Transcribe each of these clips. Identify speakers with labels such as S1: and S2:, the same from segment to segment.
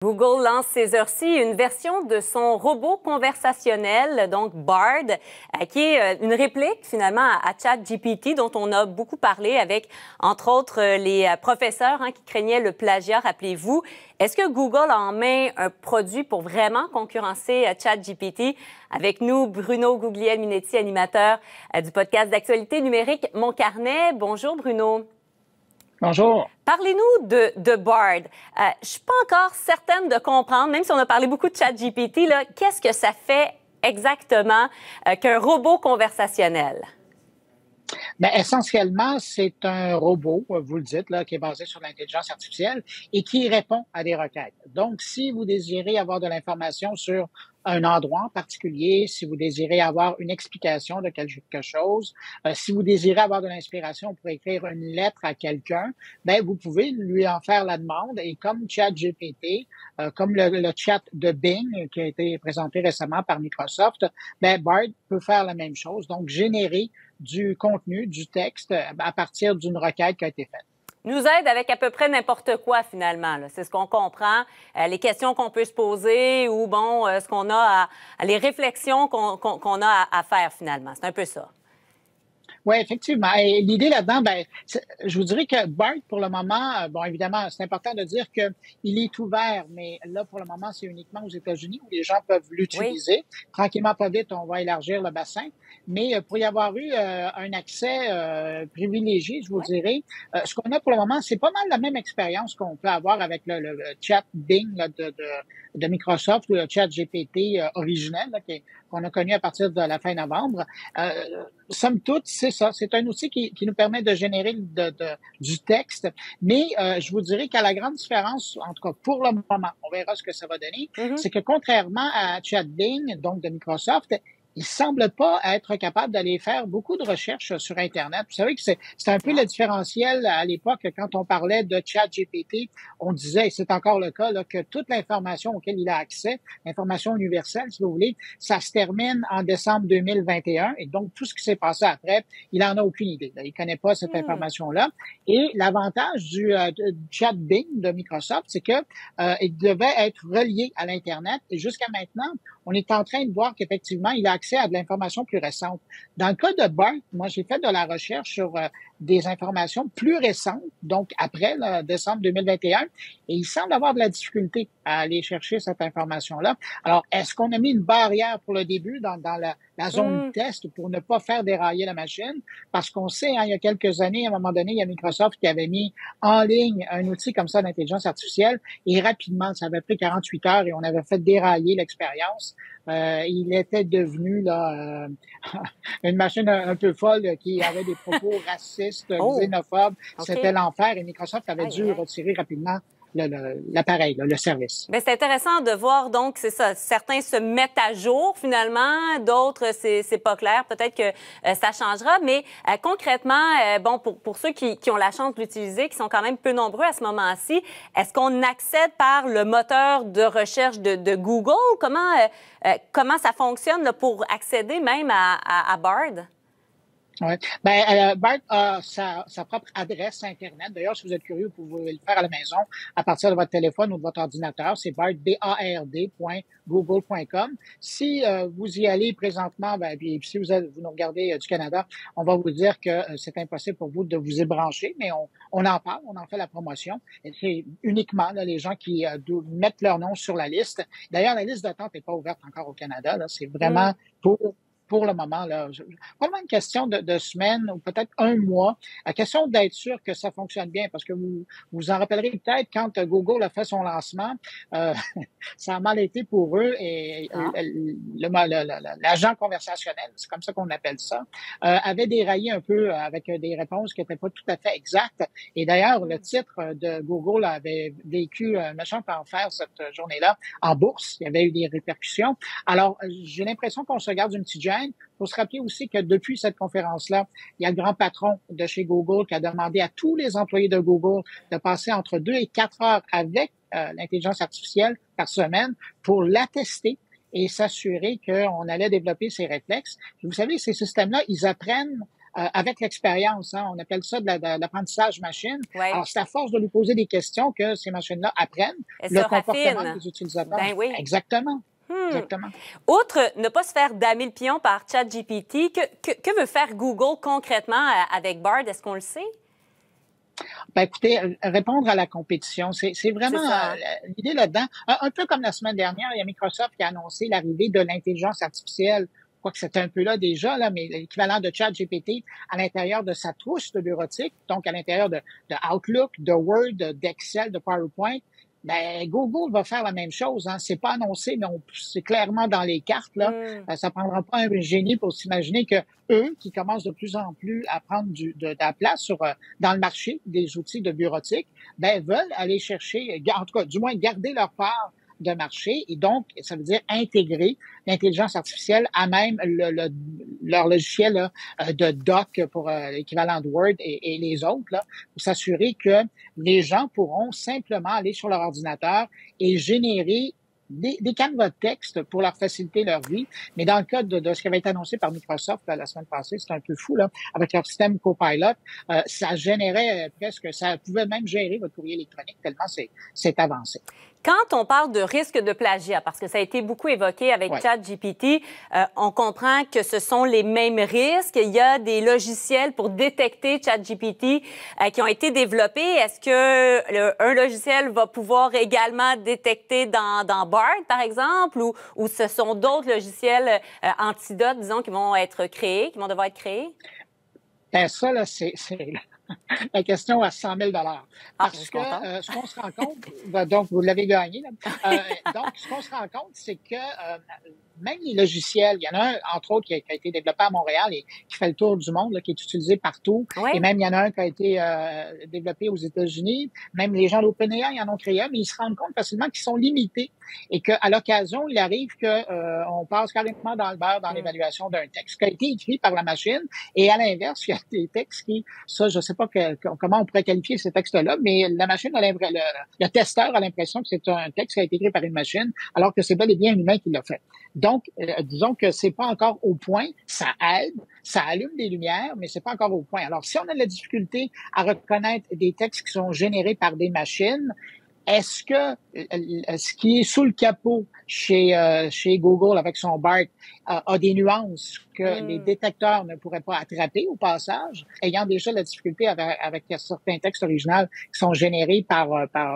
S1: Google lance ces heures-ci une version de son robot conversationnel, donc Bard, qui est une réplique finalement à ChatGPT dont on a beaucoup parlé avec, entre autres, les professeurs qui craignaient le plagiat, rappelez-vous. Est-ce que Google a en main un produit pour vraiment concurrencer ChatGPT? Avec nous, Bruno Guglielminetti, animateur du podcast d'actualité numérique Mon Carnet. Bonjour Bruno.
S2: Bonjour.
S1: Parlez-nous de Bard. Je suis pas encore certaine de comprendre, même si on a parlé beaucoup de ChatGPT, là, qu'est-ce que ça fait exactement qu'un robot conversationnel?
S2: Bien, essentiellement, c'est un robot, vous le dites, là, qui est basé sur l'intelligence artificielle et qui répond à des requêtes. Donc, si vous désirez avoir de l'information sur un endroit en particulier, si vous désirez avoir une explication de quelque chose, si vous désirez avoir de l'inspiration pour écrire une lettre à quelqu'un, ben vous pouvez lui en faire la demande et comme ChatGPT, comme le chat de Bing qui a été présenté récemment par Microsoft, ben Bard peut faire la même chose, donc générer du contenu, du texte à partir d'une requête qui a été faite.
S1: Nous aide avec à peu près n'importe quoi, finalement. C'est ce qu'on comprend, les questions qu'on peut se poser ou, bon, ce qu'on a les réflexions qu'on a à faire, finalement. C'est un peu ça.
S2: Oui, effectivement. Et l'idée là-dedans, ben, je vous dirais que Bard, pour le moment, bon, évidemment, c'est important de dire qu'il est ouvert, mais là, pour le moment, c'est uniquement aux États-Unis où les gens peuvent l'utiliser. Oui. Tranquillement, pas vite, on va élargir le bassin. Mais pour y avoir eu un accès privilégié, je vous dirais, ce qu'on a pour le moment, c'est pas mal la même expérience qu'on peut avoir avec le chat Bing là, de Microsoft ou le chat GPT originel qu'on a connu à partir de la fin novembre. Somme toute, c'est ça. C'est un outil qui nous permet de générer du texte. Mais je vous dirais qu'à la grande différence, en tout cas pour le moment, on verra ce que ça va donner, c'est que contrairement à chat Bing, donc de Microsoft, il semble pas être capable d'aller faire beaucoup de recherches sur Internet. Vous savez que c'est un peu le différentiel à l'époque quand on parlait de ChatGPT. On disait, et c'est encore le cas, là, que toute l'information auquel il a accès, l'information universelle, si vous voulez, ça se termine en décembre 2021. Et donc, tout ce qui s'est passé après, il en a aucune idée. Là. Il connaît pas cette information-là. Et l'avantage du chat Bing de Microsoft, c'est que il devait être relié à l'Internet. Et jusqu'à maintenant, on est en train de voir qu'effectivement, il a accès à de l'information plus récente. Dans le cas de Bard, moi, j'ai fait de la recherche sur des informations plus récentes, donc après décembre 2021, et il semble avoir de la difficulté à aller chercher cette information-là. Alors, est-ce qu'on a mis une barrière pour le début dans la zone de test pour ne pas faire dérailler la machine? Parce qu'on sait, il y a quelques années, à un moment donné, il y a Microsoft qui avait mis en ligne un outil comme ça d'intelligence artificielle, et rapidement, ça avait pris 48 heures et on avait fait dérailler l'expérience. Il était devenu là une machine un peu folle qui avait des propos racistes, xénophobes. Okay. C'était l'enfer et Microsoft avait dû retirer rapidement l'appareil, le service.
S1: Bien, c'est intéressant de voir, donc, c'est ça. Certains se mettent à jour, finalement. D'autres, c'est pas clair. Peut-être que ça changera. Mais concrètement, bon, pour ceux qui ont la chance de l'utiliser, qui sont quand même peu nombreux à ce moment-ci, est-ce qu'on accède par le moteur de recherche de Google? Comment ça fonctionne là, pour accéder même à Bard?
S2: Oui. Ben, Bard a sa propre adresse Internet. D'ailleurs, si vous êtes curieux, vous pouvez le faire à la maison à partir de votre téléphone ou de votre ordinateur. C'est bard.google.com. Si vous y allez présentement, ben, puis si vous nous regardez du Canada, on va vous dire que c'est impossible pour vous de vous y brancher, mais on en parle, on en fait la promotion. Et c'est uniquement là, les gens qui mettent leur nom sur la liste. D'ailleurs, la liste d'attente n'est pas ouverte encore au Canada. Là, c'est vraiment pour le moment, là, probablement une question de semaines ou peut-être un mois. La question d'être sûr que ça fonctionne bien, parce que vous en rappellerez peut-être quand Google a fait son lancement, ça a mal été pour eux et l'agent conversationnel, c'est comme ça qu'on appelle ça, avait déraillé un peu avec des réponses qui n'étaient pas tout à fait exactes. Et d'ailleurs, le titre de Google avait vécu un méchant enfer cette journée-là en bourse. Il y avait eu des répercussions. Alors, j'ai l'impression qu'on se garde une petite gêne. Il faut se rappeler aussi que depuis cette conférence-là, il y a le grand patron de chez Google qui a demandé à tous les employés de Google de passer entre 2 et 4 heures avec l'intelligence artificielle par semaine pour l'attester et s'assurer qu'on allait développer ces réflexes. Et vous savez, ces systèmes-là, ils apprennent avec l'expérience. Hein, on appelle ça de l'apprentissage machine.
S1: Ouais.
S2: Alors, c'est à force de lui poser des questions que ces machines-là apprennent
S1: Elles
S2: le
S1: se
S2: comportement
S1: raffinent.
S2: des utilisateurs.
S1: Ben oui.
S2: Exactement.
S1: Hmm.
S2: Exactement.
S1: Outre ne pas se faire damer le pion par ChatGPT, que veut faire Google concrètement avec Bard? Est-ce qu'on le sait?
S2: Ben, écoutez, répondre à la compétition, c'est vraiment
S1: C'est ça, hein?
S2: l'idée là-dedans. Un peu comme la semaine dernière, il y a Microsoft qui a annoncé l'arrivée de l'intelligence artificielle. Je crois que c'était un peu là déjà, là, mais l'équivalent de ChatGPT à l'intérieur de sa trousse de bureautique, donc à l'intérieur de Outlook, de Word, d'Excel, de PowerPoint. Ben, Google va faire la même chose. Hein. C'est pas annoncé, mais c'est clairement dans les cartes. Là.
S1: Hmm.
S2: Ça prendra pas un génie pour s'imaginer que eux, qui commencent de plus en plus à prendre de la place dans le marché des outils de bureautique, ben, veulent aller chercher, en tout cas, du moins garder leur part de marché et donc, ça veut dire intégrer l'intelligence artificielle à même leur logiciel là, de doc pour l'équivalent de Word et les autres, là, pour s'assurer que les gens pourront simplement aller sur leur ordinateur et générer des canevas de texte pour leur faciliter leur vie. Mais dans le cas de ce qui avait été annoncé par Microsoft la semaine passée, c'était un peu fou, là, avec leur système Copilot, ça générait presque, ça pouvait même gérer votre courrier électronique tellement c'est avancé.
S1: Quand on parle de risque de plagiat, parce que ça a été beaucoup évoqué avec
S2: Ouais.
S1: ChatGPT, on comprend que ce sont les mêmes risques. Il y a des logiciels pour détecter ChatGPT qui ont été développés. Est-ce que un logiciel va pouvoir également détecter dans Bard, par exemple, ou ce sont d'autres logiciels antidotes, disons, qui vont être créés, qui vont devoir être créés?
S2: Ben ça, là, c'est la question à 100 000
S1: Ah, je
S2: Parce
S1: suis
S2: que
S1: contente.
S2: ce qu'on se rend compte, donc vous l'avez gagné, là. Donc, ce qu'on se rend compte, c'est que même les logiciels, il y en a un, entre autres, qui a été développé à Montréal et qui fait le tour du monde, là, qui est utilisé partout.
S1: Oui.
S2: Et même, il y en a un qui a été développé aux États-Unis. Même les gens d'OpenAI, ils en ont créé un, mais ils se rendent compte facilement qu'ils sont limités et qu'à l'occasion, il arrive que on passe carrément dans le beurre dans l'évaluation d'un texte qui a été écrit par la machine. Et à l'inverse, il y a des textes qui, ça, je sais pas comment on pourrait qualifier ces textes-là, mais la machine a le testeur a l'impression que c'est un texte qui a été écrit par une machine, alors que c'est bel et bien un humain qui l'a fait. Donc, disons que c'est pas encore au point. Ça aide, ça allume des lumières, mais c'est pas encore au point. Alors, si on a de la difficulté à reconnaître des textes qui sont générés par des machines, est-ce que ce qui est sous le capot chez Google avec son BART a des nuances que les détecteurs ne pourraient pas attraper au passage, ayant déjà la difficulté avec certains textes originaux qui sont générés par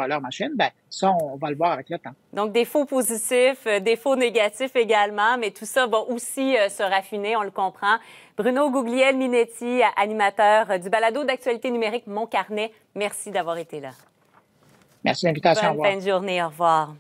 S2: leur machine? Ben, ça, on va le voir avec le temps.
S1: Donc, des faux positifs, des faux négatifs également, mais tout ça va aussi se raffiner, on le comprend. Bruno Guglielminetti, animateur du balado d'actualité numérique Mon Carnet, merci d'avoir été là.
S2: Merci de l'invitation.
S1: Bonne fin de journée. Au revoir.